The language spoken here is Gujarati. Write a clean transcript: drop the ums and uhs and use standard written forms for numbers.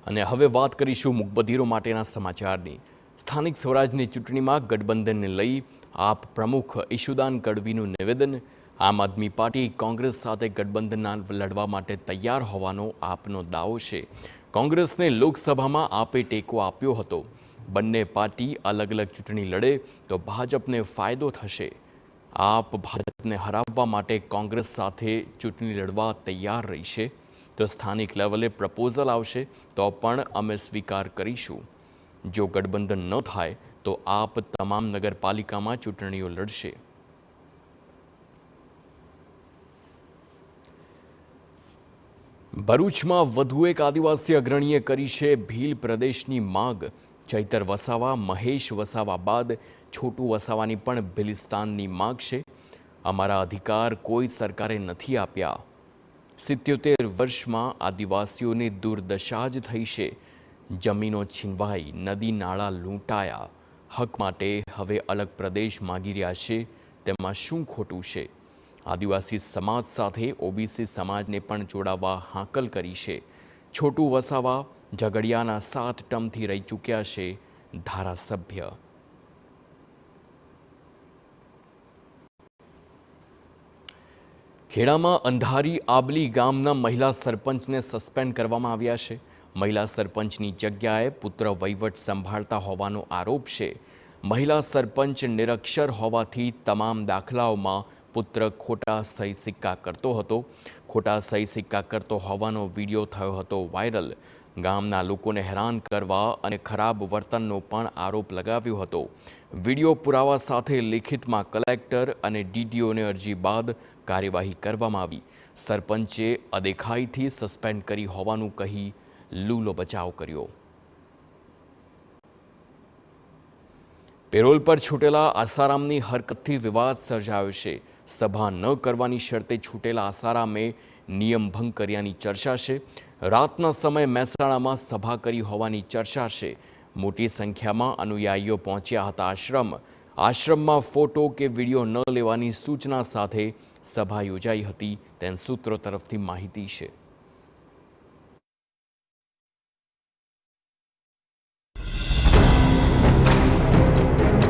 અને હવે વાત કરીશું મુકબધિરો માટેના સમાચારની। સ્થાનિક સ્વરાજની ચૂંટણીમાં ગઠબંધનને લઈ આપ પ્રમુખ ઈશુદાન ગઢવીનું નિવેદન। આમ આદમી પાર્ટી કોંગ્રેસ સાથે ગઠબંધન લડવા માટે તૈયાર હોવાનો આપનો દાવો છે। કોંગ્રેસને લોકસભામાં આપે ટેકો આપ્યો હતો। બંને પાર્ટી અલગ અલગ ચૂંટણી લડે તો ભાજપને ફાયદો થશે। આપ ભાજપને હરાવવા માટે કોંગ્રેસ સાથે ચૂંટણી લડવા તૈયાર રહેશે તો સ્થાનિક લેવલે પ્રપોઝલ આવશે તો પણ અમે સ્વીકાર કરીશું। જો ગઠબંધન ન થાય તો આપ તમામ નગરપાલિકામાં ચૂંટણીઓ લડશે। ભરૂચમાં વધુ એક આદિવાસી અગ્રણીએ કરી છે ભીલ પ્રદેશની માગ। ચૈતર વસાવા, મહેશ વસાવા બાદ છોટુ વસાવાની પણ ભીલિસ્તાનની માગ છે। અમારા અધિકાર કોઈ સરકારે નથી આપ્યા। 77 વર્ષમાં આદિવાસીઓની દુર્દશા જ થઈ છે। જમીનો છીનવાઈ, નદી નાળા લૂંટાયા। હક માટે હવે અલગ પ્રદેશ માગી રહ્યા છે, તેમાં શું ખોટું છે? આદિવાસી સમાજ સાથે ઓબીસી સમાજને પણ જોડાવા હાકલ કરી છે। છોટુ વસાવા ઝઘડિયાના 7 ટર્મથી રહી ચૂક્યા છે ધારાસભ્ય। ખેડામાં અંધારી આબલી ગામના મહિલા સરપંચને સસ્પેન્ડ કરવામાં આવ્યા છે। મહિલા સરપંચની જગ્યાએ પુત્ર વહીવટ સંભાળતા હોવાનો આરોપ છે। મહિલા સરપંચ નિરક્ષર હોવાથી તમામ દાખલાઓમાં પુત્ર ખોટા સહી સિક્કા કરતો હતો। ખોટા સહી સિક્કા કરતો હોવાનો વિડીયો થયો હતો વાયરલ। ગામના લોકોને હેરાન કરવા અને ખરાબ વર્તનનો પણ આરોપ લગાવ્યો હતો। વિડીયો પુરાવા સાથે લેખિતમાં કલેક્ટર અને ડીડીઓને અરજી બાદ કાર્યવાહી કરવામાં આવી। સરપંચે અદેખાઈથી સસ્પેન્ડ કરી હોવાનું કહી લૂલો બચાવ કર્યો। પેરોલ પર છૂટેલા આસારામની હરકતથી વિવાદ સર્જાયો છે। સભા ન કરવાની શરતે છૂટેલા આસારામે નિયમ ભંગ કર્યાની ચર્ચા છે। રાતના સમયે મહેસાણામાં સભા કરી હોવાની ચર્ચા છે। મોટી સંખ્યામાં અનુયાયીઓ પહોંચ્યા હતા આશ્રમમાં ફોટો કે વિડીયો ન લેવાની સૂચના સાથે સભા યોજાઈ હતી તેમ સૂત્રો તરફથી માહિતી છે।